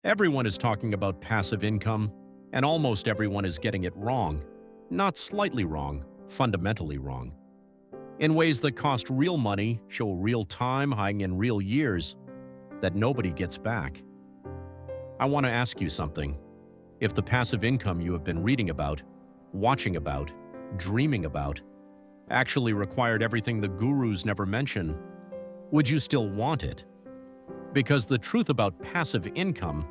Everyone is talking about passive income, and almost everyone is getting it wrong. Not slightly wrong, fundamentally wrong. In ways that cost real money, show real time, hang in real years, that nobody gets back. I want to ask you something. If the passive income you have been reading about, watching about, dreaming about, actually required everything the gurus never mention, would you still want it? Because the truth about passive income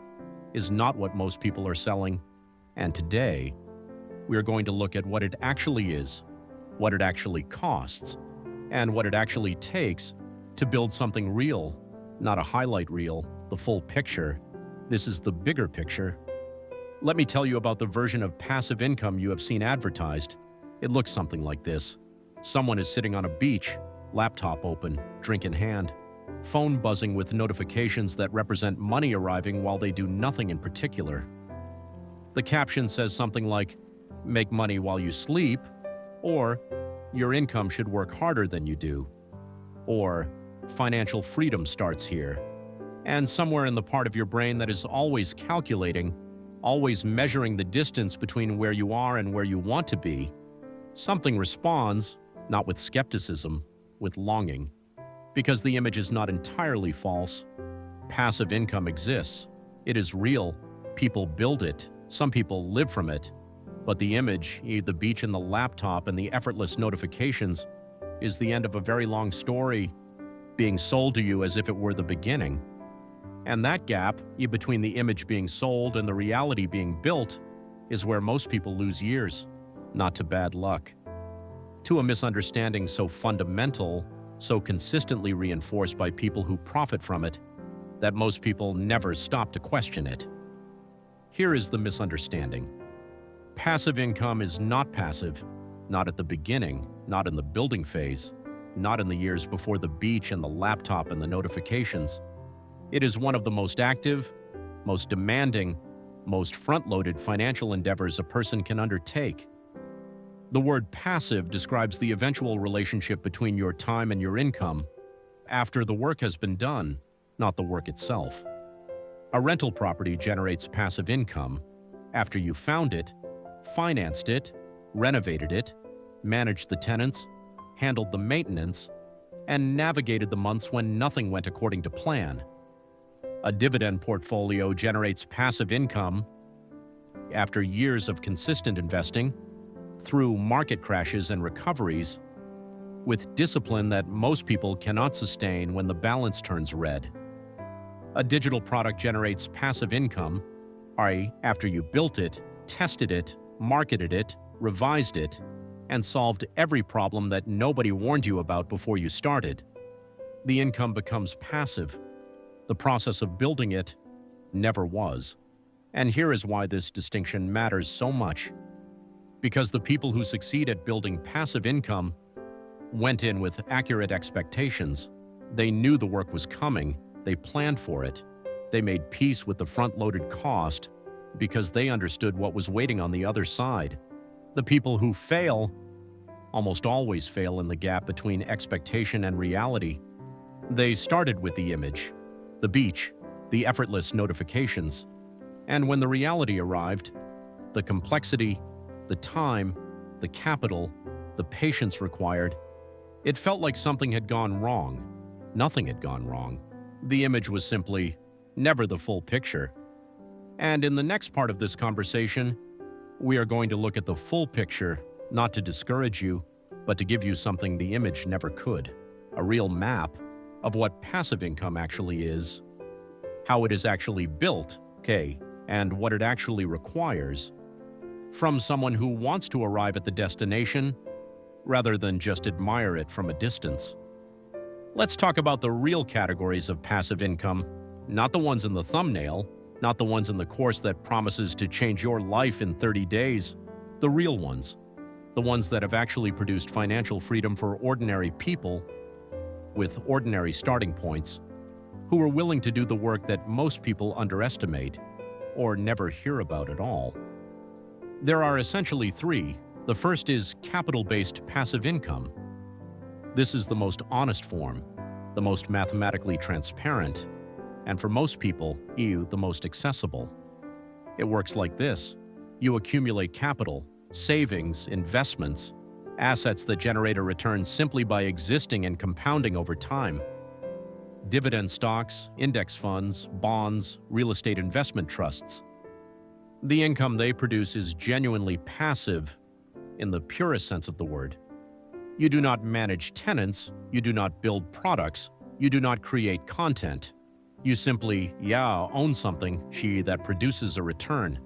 is not what most people are selling, and today, we are going to look at what it actually is, what it actually costs, and what it actually takes to build something real, not a highlight reel, the full picture. This is the bigger picture. Let me tell you about the version of passive income you have seen advertised. It looks something like this. Someone is sitting on a beach, laptop open, drink in hand, phone buzzing with notifications that represent money arriving while they do nothing in particular. The caption says something like, "Make money while you sleep," or "Your income should work harder than you do," or "Financial freedom starts here." And somewhere in the part of your brain that is always calculating, always measuring the distance between where you are and where you want to be, something responds, not with skepticism, with longing. Because the image is not entirely false. Passive income exists. It is real. People build it. Some people live from it. But the image, the beach and the laptop and the effortless notifications, is the end of a very long story being sold to you as if it were the beginning. And that gap, between the image being sold and the reality being built, is where most people lose years, not to bad luck. To a misunderstanding so fundamental, so consistently reinforced by people who profit from it, that most people never stop to question it. Here is the misunderstanding. Passive income is not passive, not at the beginning, not in the building phase, not in the years before the beach and the laptop and the notifications. It is one of the most active, most demanding, most front-loaded financial endeavors a person can undertake. The word passive describes the eventual relationship between your time and your income after the work has been done, not the work itself. A rental property generates passive income after you found it, financed it, renovated it, managed the tenants, handled the maintenance, and navigated the months when nothing went according to plan. A dividend portfolio generates passive income after years of consistent investing, through market crashes and recoveries, with discipline that most people cannot sustain when the balance turns red. A digital product generates passive income after you built it, tested it, marketed it, revised it, and solved every problem that nobody warned you about before you started. The income becomes passive. The process of building it never was. And here is why this distinction matters so much. Because the people who succeed at building passive income went in with accurate expectations. They knew the work was coming. They planned for it. They made peace with the front-loaded cost because they understood what was waiting on the other side. The people who fail almost always fail in the gap between expectation and reality. They started with the image, the beach, the effortless notifications. And when the reality arrived, the complexity, the time, the capital, the patience required, it felt like something had gone wrong. Nothing had gone wrong. The image was simply never the full picture. And in the next part of this conversation, we are going to look at the full picture, not to discourage you, but to give you something the image never could, a real map of what passive income actually is, how it is actually built, and what it actually requires, from someone who wants to arrive at the destination rather than just admire it from a distance. Let's talk about the real categories of passive income, not the ones in the thumbnail, not the ones in the course that promises to change your life in 30 days, the real ones, the ones that have actually produced financial freedom for ordinary people with ordinary starting points, who are willing to do the work that most people underestimate or never hear about at all. There are essentially three. The first is capital-based passive income. This is the most honest form, the most mathematically transparent, and for most people, the most accessible. It works like this. You accumulate capital, savings, investments, assets that generate a return simply by existing and compounding over time. Dividend stocks, index funds, bonds, real estate investment trusts. The income they produce is genuinely passive in the purest sense of the word. You do not manage tenants, you do not build products, you do not create content. You simply, own something that produces a return.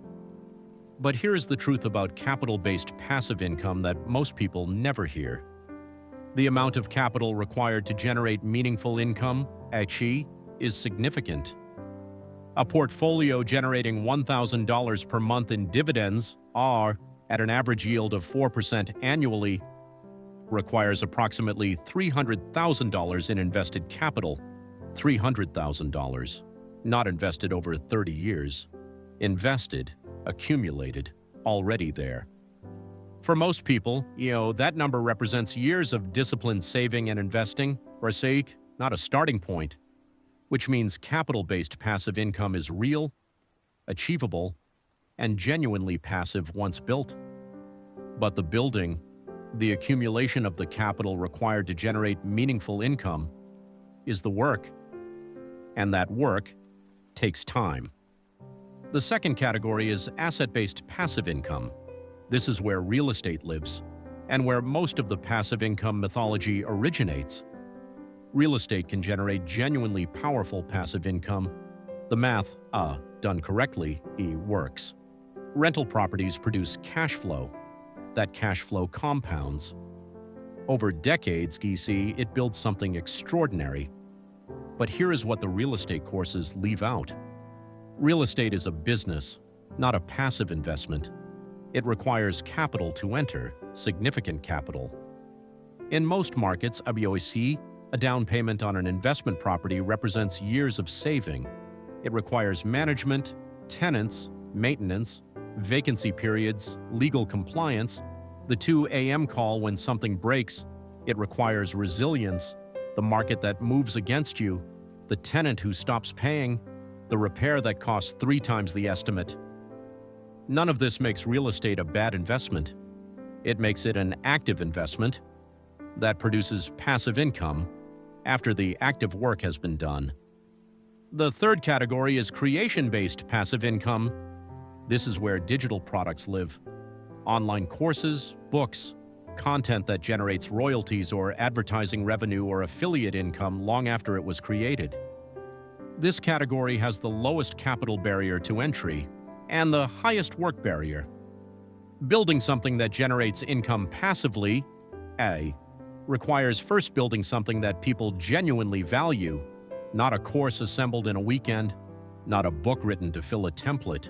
But here's the truth about capital-based passive income that most people never hear. The amount of capital required to generate meaningful income, is significant. A portfolio generating $1,000 per month in dividends, at an average yield of 4% annually, requires approximately $300,000 in invested capital. $300,000, not invested over 30 years. Invested, accumulated, already there. For most people, that number represents years of disciplined saving and investing, not a starting point, which means capital-based passive income is real, achievable, and genuinely passive once built. But the building, the accumulation of the capital required to generate meaningful income, is the work. And that work takes time. The second category is asset-based passive income. This is where real estate lives, and where most of the passive income mythology originates. Real estate can generate genuinely powerful passive income. The math, done correctly, works. Rental properties produce cash flow. That cash flow compounds. Over decades, it builds something extraordinary. But here is what the real estate courses leave out. Real estate is a business, not a passive investment. It requires capital to enter, significant capital. In most markets, a down payment on an investment property represents years of saving. It requires management, tenants, maintenance, vacancy periods, legal compliance, the 2 a.m. call when something breaks. It requires resilience, the market that moves against you, the tenant who stops paying, the repair that costs 3 times the estimate. None of this makes real estate a bad investment. It makes it an active investment that produces passive income after the active work has been done. The third category is creation-based passive income. This is where digital products live. Online courses, books, content that generates royalties or advertising revenue or affiliate income long after it was created. This category has the lowest capital barrier to entry and the highest work barrier. Building something that generates income passively, requires first building something that people genuinely value, not a course assembled in a weekend, not a book written to fill a template.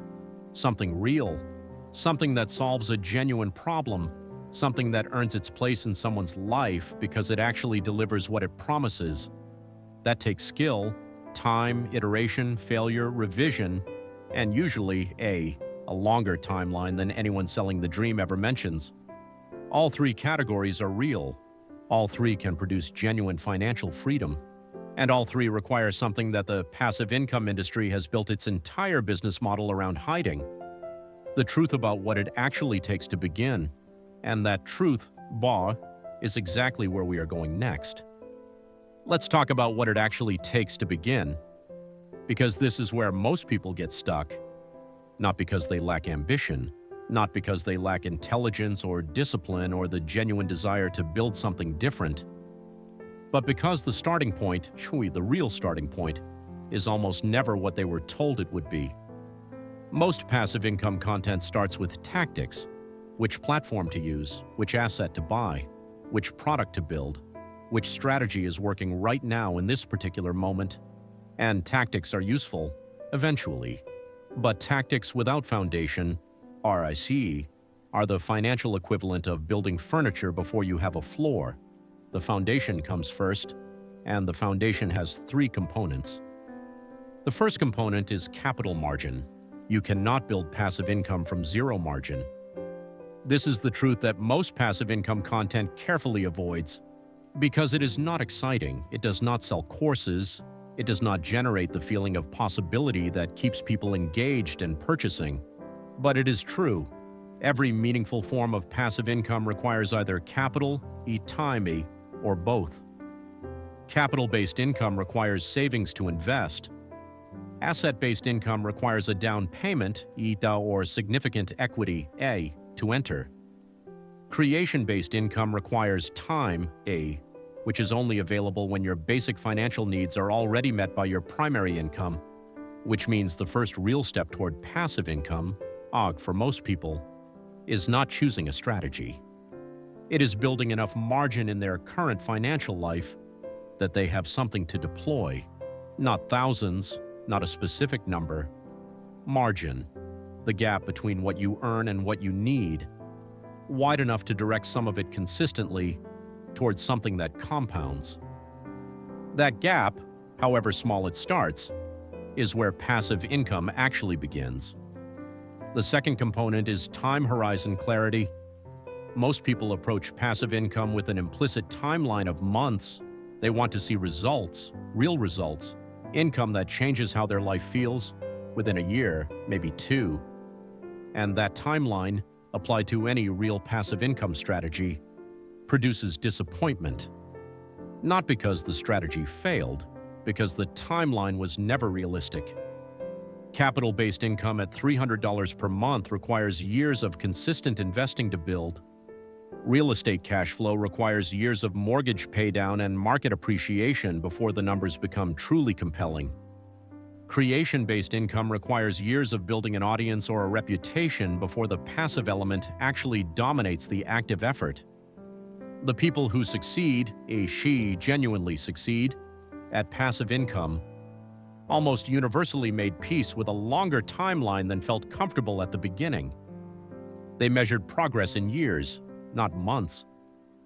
Something real, something that solves a genuine problem, something that earns its place in someone's life because it actually delivers what it promises. That takes skill, time, iteration, failure, revision, and usually a longer timeline than anyone selling the dream ever mentions. All 3 categories are real. All 3 can produce genuine financial freedom. And all 3 require something that the passive income industry has built its entire business model around hiding. The truth about what it actually takes to begin. And that truth, is exactly where we are going next. Let's talk about what it actually takes to begin. Because this is where most people get stuck. Not because they lack ambition, not because they lack intelligence or discipline or the genuine desire to build something different, but because the starting point, the real starting point, is almost never what they were told it would be. Most passive income content starts with tactics: which platform to use, which asset to buy, which product to build, which strategy is working right now in this particular moment. And tactics are useful, eventually. But tactics without foundation, RIC, are the financial equivalent of building furniture before you have a floor. The foundation comes first, and the foundation has 3 components. The first component is capital margin. You cannot build passive income from 0 margin. This is the truth that most passive income content carefully avoids. Because it is not exciting, it does not sell courses, It does not generate the feeling of possibility that keeps people engaged and purchasing. But it is true. Every meaningful form of passive income requires either capital, time, or both. Capital-based income requires savings to invest. Asset-based income requires a down payment, or significant equity, to enter. Creation-based income requires time, which is only available when your basic financial needs are already met by your primary income, which means the first real step toward passive income, for most people, is not choosing a strategy. It is building enough margin in their current financial life that they have something to deploy. Not thousands, not a specific number. Margin, the gap between what you earn and what you need, wide enough to direct some of it consistently towards something that compounds. That gap, however small it starts, is where passive income actually begins. The second component is time horizon clarity. Most people approach passive income with an implicit timeline of months. They want to see results, real results, income that changes how their life feels within a year, maybe two. And that timeline, applied to any real passive income strategy, produces disappointment. Not because the strategy failed, because the timeline was never realistic. Capital-based income at $300 per month requires years of consistent investing to build. Real estate cash flow requires years of mortgage paydown and market appreciation before the numbers become truly compelling. Creation-based income requires years of building an audience or a reputation before the passive element actually dominates the active effort. The people who succeed, genuinely succeed, at passive income almost universally made peace with a longer timeline than felt comfortable at the beginning. They measured progress in years, not months,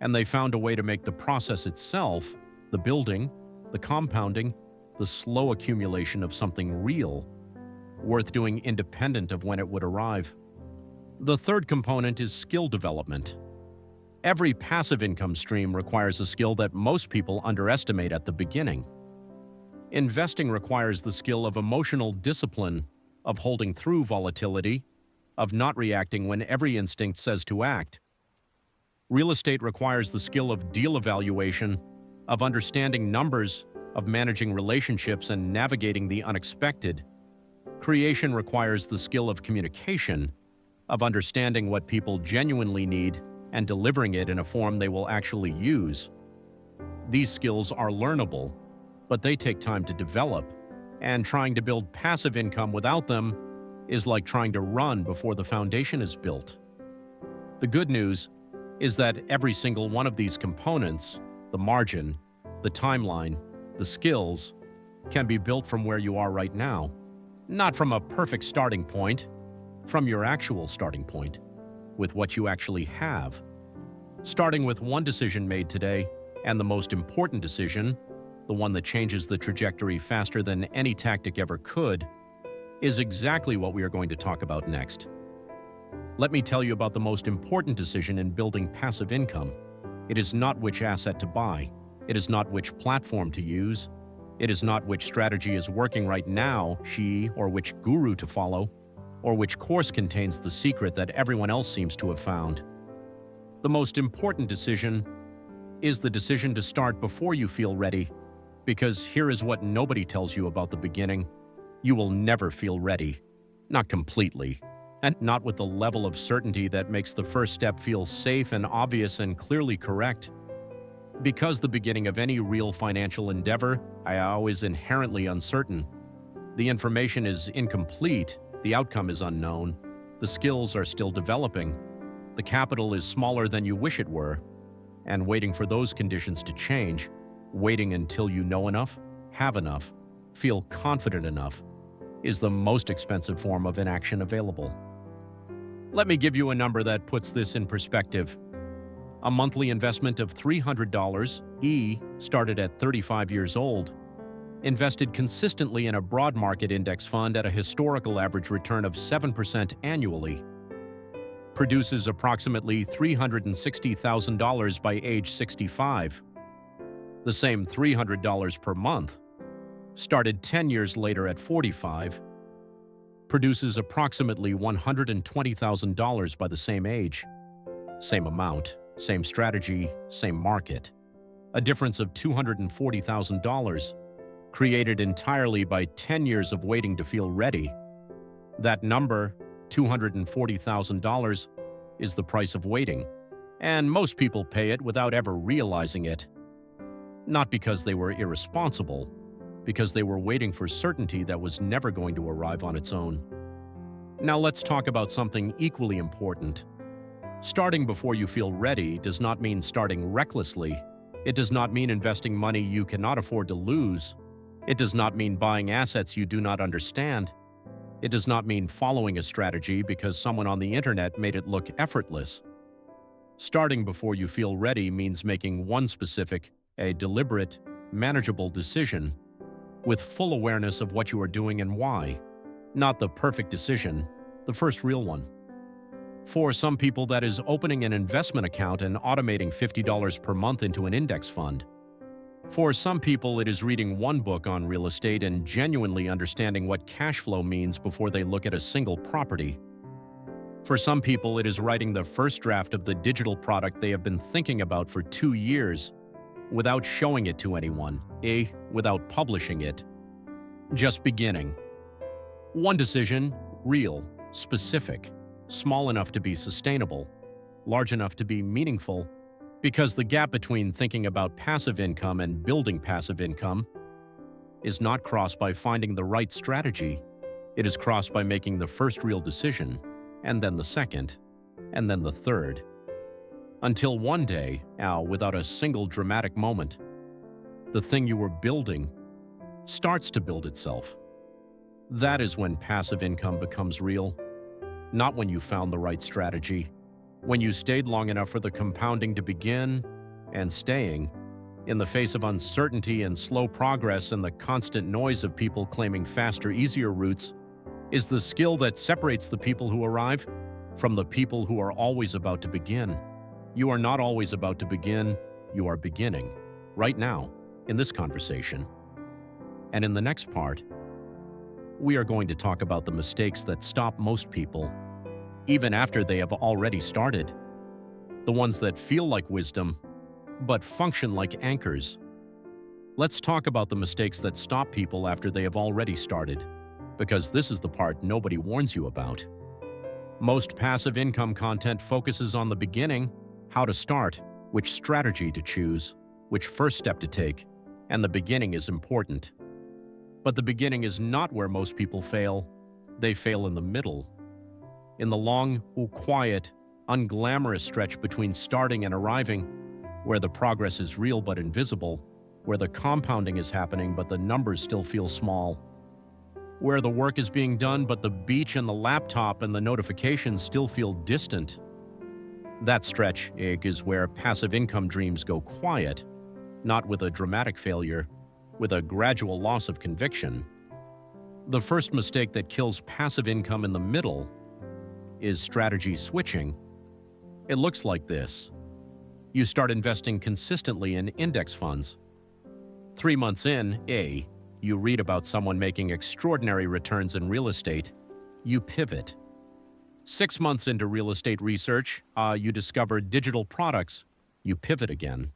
and they found a way to make the process itself, the building, the compounding, the slow accumulation of something real, worth doing independent of when it would arrive. The third component is skill development. Every passive income stream requires a skill that most people underestimate at the beginning. Investing requires the skill of emotional discipline, of holding through volatility, of not reacting when every instinct says to act. Real estate requires the skill of deal evaluation, of understanding numbers, of managing relationships and navigating the unexpected. Creation requires the skill of communication, of understanding what people genuinely need and delivering it in a form they will actually use. These skills are learnable, but they take time to develop, and trying to build passive income without them is like trying to run before the foundation is built. The good news is that every single one of these components, the margin, the timeline, the skills, can be built from where you are right now. Not from a perfect starting point, from your actual starting point, with what you actually have. Starting with one decision made today, and the most important decision, the one that changes the trajectory faster than any tactic ever could, is exactly what we are going to talk about next. Let me tell you about the most important decision in building passive income. It is not which asset to buy. It is not which platform to use. It is not which strategy is working right now, or which guru to follow, or which course contains the secret that everyone else seems to have found. The most important decision is the decision to start before you feel ready, because here is what nobody tells you about the beginning. You will never feel ready. Not completely. And not with the level of certainty that makes the first step feel safe and obvious and clearly correct. Because the beginning of any real financial endeavor is inherently uncertain. The information is incomplete, the outcome is unknown, the skills are still developing, the capital is smaller than you wish it were, and waiting for those conditions to change, waiting until you know enough, have enough, feel confident enough, is the most expensive form of inaction available. Let me give you a number that puts this in perspective. A monthly investment of $300, started at 35 years old, invested consistently in a broad market index fund at a historical average return of 7% annually, produces approximately $360,000 by age 65. The same $300 per month, started 10 years later at 45, produces approximately $120,000 by the same age, same amount, same strategy, same market. A difference of $240,000, created entirely by 10 years of waiting to feel ready. That number, $240,000, is the price of waiting, and most people pay it without ever realizing it. Not because they were irresponsible, because they were waiting for certainty that was never going to arrive on its own. Now let's talk about something equally important. Starting before you feel ready does not mean starting recklessly. It does not mean investing money you cannot afford to lose. It does not mean buying assets you do not understand. It does not mean following a strategy because someone on the internet made it look effortless. Starting before you feel ready means making one specific, a deliberate, manageable decision with full awareness of what you are doing and why. Not the perfect decision, the first real one. For some people, that is opening an investment account and automating $50 per month into an index fund. For some people, it is reading one book on real estate and genuinely understanding what cash flow means before they look at a single property. For some people, it is writing the first draft of the digital product they have been thinking about for 2 years without showing it to anyone, without publishing it. Just beginning. One decision, real, specific, small enough to be sustainable, large enough to be meaningful, because the gap between thinking about passive income and building passive income is not crossed by finding the right strategy. It is crossed by making the first real decision, and then the second, and then the third. Until one day, without a single dramatic moment, the thing you were building starts to build itself. That is when passive income becomes real, not when you found the right strategy, when you stayed long enough for the compounding to begin, and staying, in the face of uncertainty and slow progress and the constant noise of people claiming faster, easier routes, is the skill that separates the people who arrive from the people who are always about to begin. You are not always about to begin, you are beginning, right now, in this conversation. And in the next part, we are going to talk about the mistakes that stop most people, even after they have already started. The ones that feel like wisdom, but function like anchors. Let's talk about the mistakes that stop people after they have already started, because this is the part nobody warns you about. Most passive income content focuses on the beginning, how to start, which strategy to choose, which first step to take, and the beginning is important. But the beginning is not where most people fail. They fail in the middle. In the long, quiet, unglamorous stretch between starting and arriving, where the progress is real but invisible, where the compounding is happening but the numbers still feel small, where the work is being done but the beach and the laptop and the notifications still feel distant. That stretch, is where passive income dreams go quiet, not with a dramatic failure, with a gradual loss of conviction. The first mistake that kills passive income in the middle is strategy switching. It looks like this. You start investing consistently in index funds. 3 months in, you read about someone making extraordinary returns in real estate. You pivot. 6 months into real estate research, you discover digital products. You pivot again.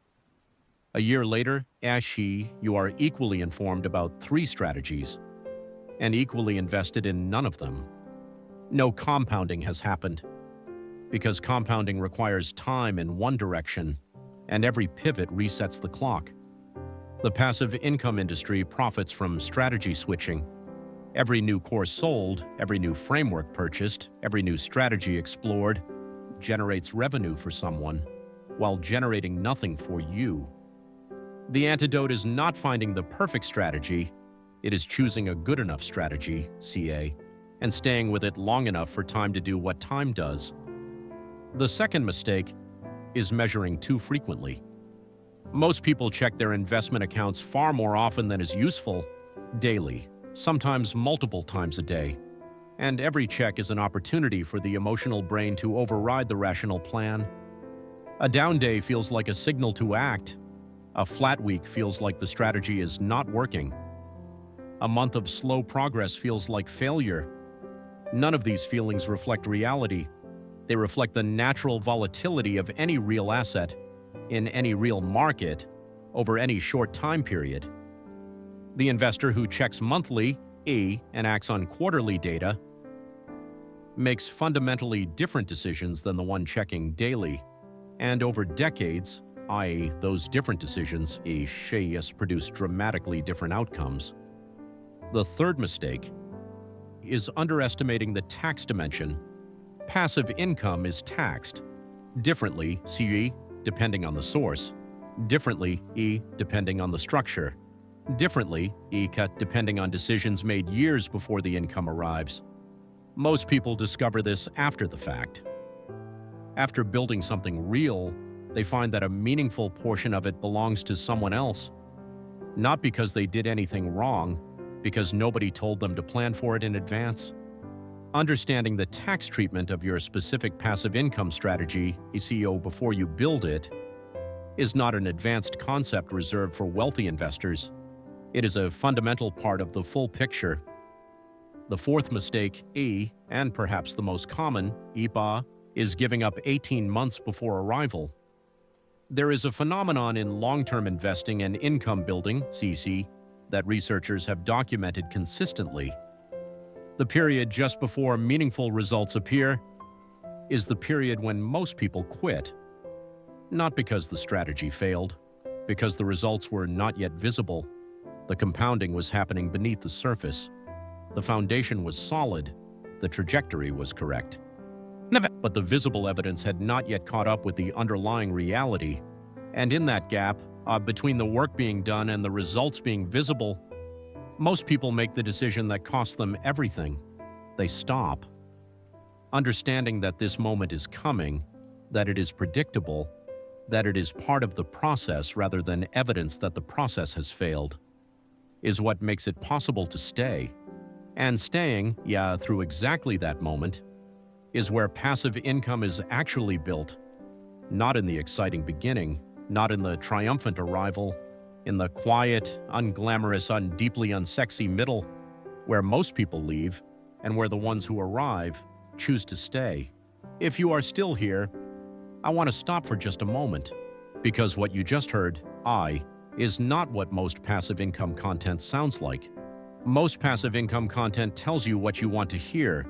A year later, you are equally informed about 3 strategies and equally invested in none of them. No compounding has happened because compounding requires time in one direction, and every pivot resets the clock. The passive income industry profits from strategy switching. Every new course sold, every new framework purchased, every new strategy explored generates revenue for someone while generating nothing for you. The antidote is not finding the perfect strategy, it is choosing a good enough strategy, and staying with it long enough for time to do what time does. The second mistake is measuring too frequently. Most people check their investment accounts far more often than is useful, daily, sometimes multiple times a day. And every check is an opportunity for the emotional brain to override the rational plan. A down day feels like a signal to act. A flat week feels like the strategy is not working. A month of slow progress feels like failure. None of these feelings reflect reality. They reflect the natural volatility of any real asset, in any real market, over any short time period. The investor who checks monthly, E, and acts on quarterly data makes fundamentally different decisions than the one checking daily. And over decades, i.e., those different decisions, produce dramatically different outcomes. The third mistake is underestimating the tax dimension. Passive income is taxed differently, CE, depending on the source, differently, E, depending on the structure, differently, E, depending on decisions made years before the income arrives. Most people discover this after the fact. After building something real, they find that a meaningful portion of it belongs to someone else, not because they did anything wrong, because nobody told them to plan for it in advance. Understanding the tax treatment of your specific passive income strategy, ECO, before you build it, is not an advanced concept reserved for wealthy investors. It is a fundamental part of the full picture. The fourth mistake, E, and perhaps the most common, EPA, is giving up 18 months before arrival. There is a phenomenon in long-term investing and income building, CC, that researchers have documented consistently. The period just before meaningful results appear is the period when most people quit. Not because the strategy failed, because the results were not yet visible. The compounding was happening beneath the surface. The foundation was solid. The trajectory was correct. But the visible evidence had not yet caught up with the underlying reality. And in that gap, between the work being done and the results being visible, most people make the decision that costs them everything. They stop. Understanding that this moment is coming, that it is predictable, that it is part of the process rather than evidence that the process has failed, is what makes it possible to stay. And staying, through exactly that moment, is where passive income is actually built, not in the exciting beginning, not in the triumphant arrival, in the quiet, unglamorous, deeply unsexy middle, where most people leave and where the ones who arrive choose to stay. If you are still here, I want to stop for just a moment, because what you just heard, is not what most passive income content sounds like. Most passive income content tells you what you want to hear,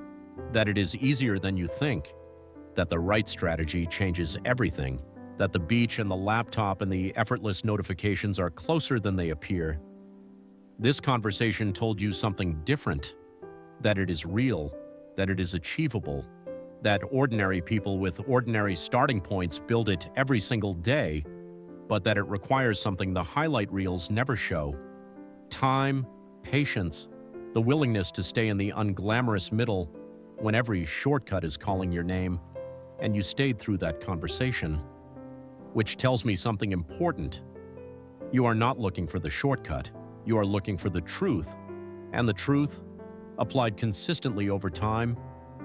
that it is easier than you think, that the right strategy changes everything, that the beach and the laptop and the effortless notifications are closer than they appear. This conversation told you something different, that it is real, that it is achievable, that ordinary people with ordinary starting points build it every single day, but that it requires something the highlight reels never show: time, patience, the willingness to stay in the unglamorous middle when every shortcut is calling your name, and you stayed through that conversation. Which tells me something important. You are not looking for the shortcut. You are looking for the truth. And the truth, applied consistently over time,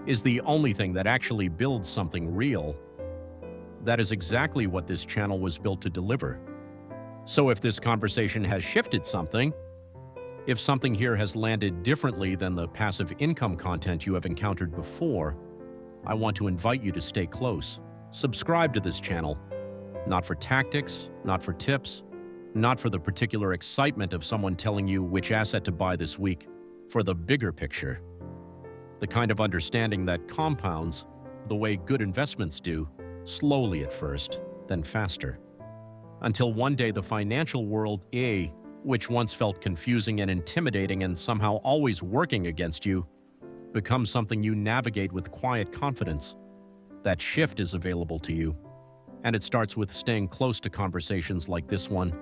is the only thing that actually builds something real. That is exactly what this channel was built to deliver. So if this conversation has shifted something, if something here has landed differently than the passive income content you have encountered before, I want to invite you to stay close. Subscribe to this channel. Not for tactics, not for tips, not for the particular excitement of someone telling you which asset to buy this week, for the bigger picture. The kind of understanding that compounds, the way good investments do, slowly at first, then faster. Until one day the financial world, which once felt confusing and intimidating and somehow always working against you, becomes something you navigate with quiet confidence. That shift is available to you. And it starts with staying close to conversations like this one.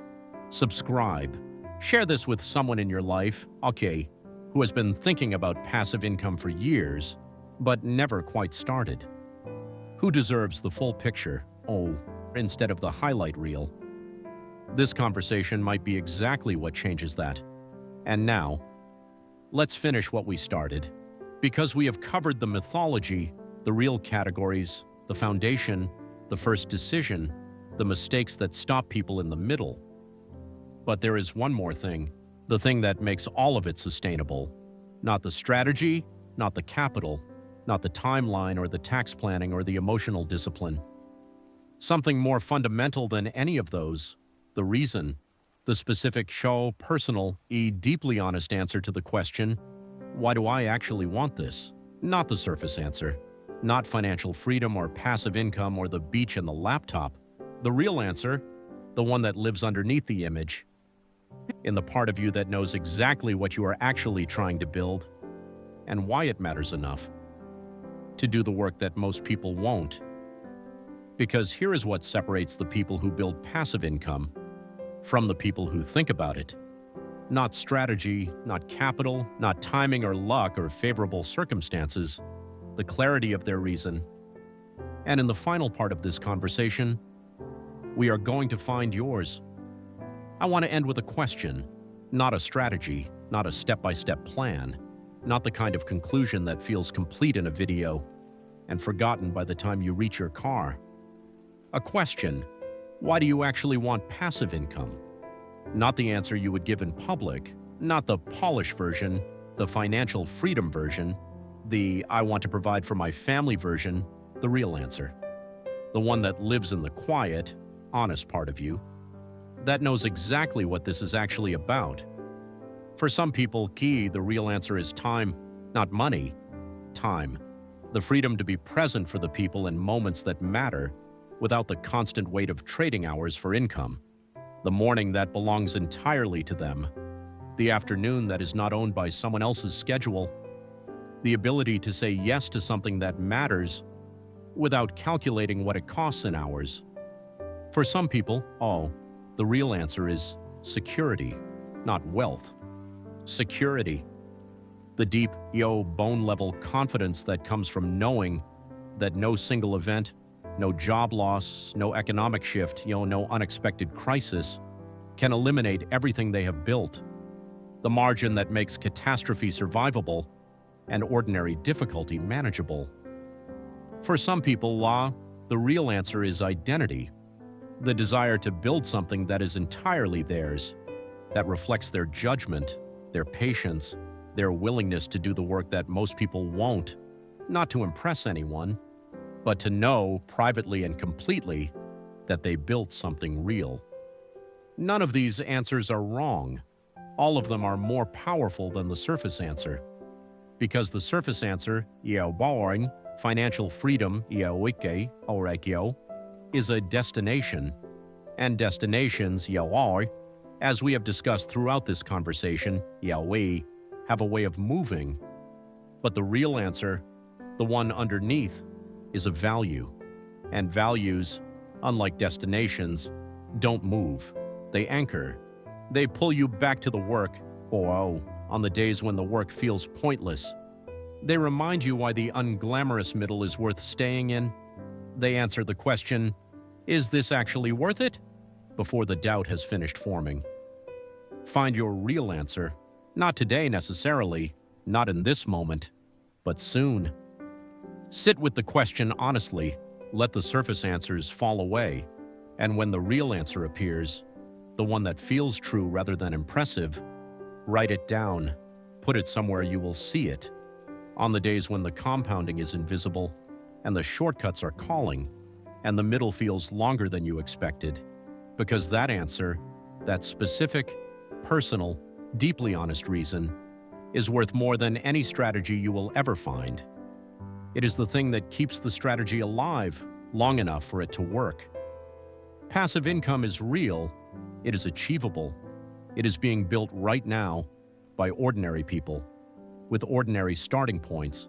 Subscribe. Share this with someone in your life, who has been thinking about passive income for years, but never quite started. Who deserves the full picture, instead of the highlight reel? This conversation might be exactly what changes that. And now, let's finish what we started. Because we have covered the mythology, the real categories, the foundation, the first decision, the mistakes that stop people in the middle. But there is one more thing, The thing that makes all of it sustainable. Not the strategy, not the capital, not the timeline or the tax planning or the emotional discipline. Something more fundamental than any of those, the reason, the specific, personal, deeply honest answer to the question, why do I actually want this? Not the surface answer, not financial freedom or passive income or the beach and the laptop. The real answer, the one that lives underneath the image, in the part of you that knows exactly what you are actually trying to build and why it matters enough to do the work that most people won't. Because here is what separates the people who build passive income from the people who think about it. Not strategy, not capital, not timing or luck or favorable circumstances, the clarity of their reason. And in the final part of this conversation, we are going to find yours. I want to end with a question, not a strategy, not a step-by-step plan, not the kind of conclusion that feels complete in a video and forgotten by the time you reach your car. A question, why do you actually want passive income? Not the answer you would give in public, not the polished version, the financial freedom version, the I want to provide for my family version, the real answer. The one that lives in the quiet, honest part of you, that knows exactly what this is actually about. For some people, the real answer is time, not money. Time. The freedom to be present for the people in moments that matter without the constant weight of trading hours for income. The morning that belongs entirely to them. The afternoon that is not owned by someone else's schedule. The ability to say yes to something that matters without calculating what it costs in hours. For some people, the real answer is security, not wealth. Security. The deep, bone-level confidence that comes from knowing that no single event, no job loss, no economic shift, no unexpected crisis can eliminate everything they have built. The margin that makes catastrophe survivable and ordinary difficulty manageable. For some people, the real answer is identity. The desire to build something that is entirely theirs, that reflects their judgment, their patience, their willingness to do the work that most people won't, not to impress anyone, but to know privately and completely that they built something real. None of these answers are wrong. All of them are more powerful than the surface answer. Because the surface answer, boring, financial freedom, is a destination. And destinations, as we have discussed throughout this conversation, have a way of moving. But the real answer, the one underneath, is a value. And values, unlike destinations, don't move. They anchor. They pull you back to the work, on the days when the work feels pointless. They remind you why the unglamorous middle is worth staying in. They answer the question, is this actually worth it? Before the doubt has finished forming. Find your real answer, not today necessarily, not in this moment, but soon. Sit with the question honestly, let the surface answers fall away, and when the real answer appears, the one that feels true rather than impressive, write it down, put it somewhere you will see it. On the days when the compounding is invisible, and the shortcuts are calling, and the middle feels longer than you expected, because that answer, that specific, personal, deeply honest reason, is worth more than any strategy you will ever find. It is the thing that keeps the strategy alive long enough for it to work. Passive income is real, it is achievable, it is being built right now by ordinary people, with ordinary starting points,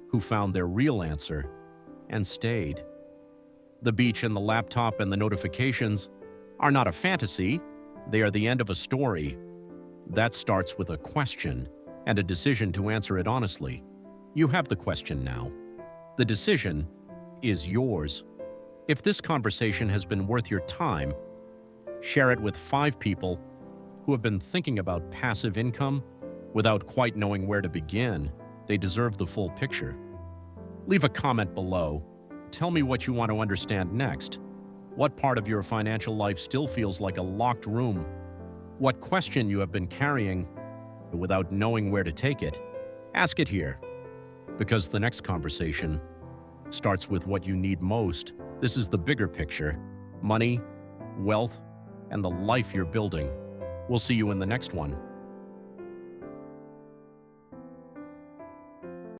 who found their real answer and stayed. The beach and the laptop and the notifications are not a fantasy, they are the end of a story. That starts with a question and a decision to answer it honestly. You have the question now. The decision is yours. If this conversation has been worth your time, share it with 5 people who have been thinking about passive income without quite knowing where to begin. They deserve the full picture. Leave a comment below. Tell me what you want to understand next. What part of your financial life still feels like a locked room? What question you have been carrying without knowing where to take it? Ask it here, because the next conversation starts with what you need most. This is the bigger picture: money, wealth, and the life you're building. We'll see you in the next one.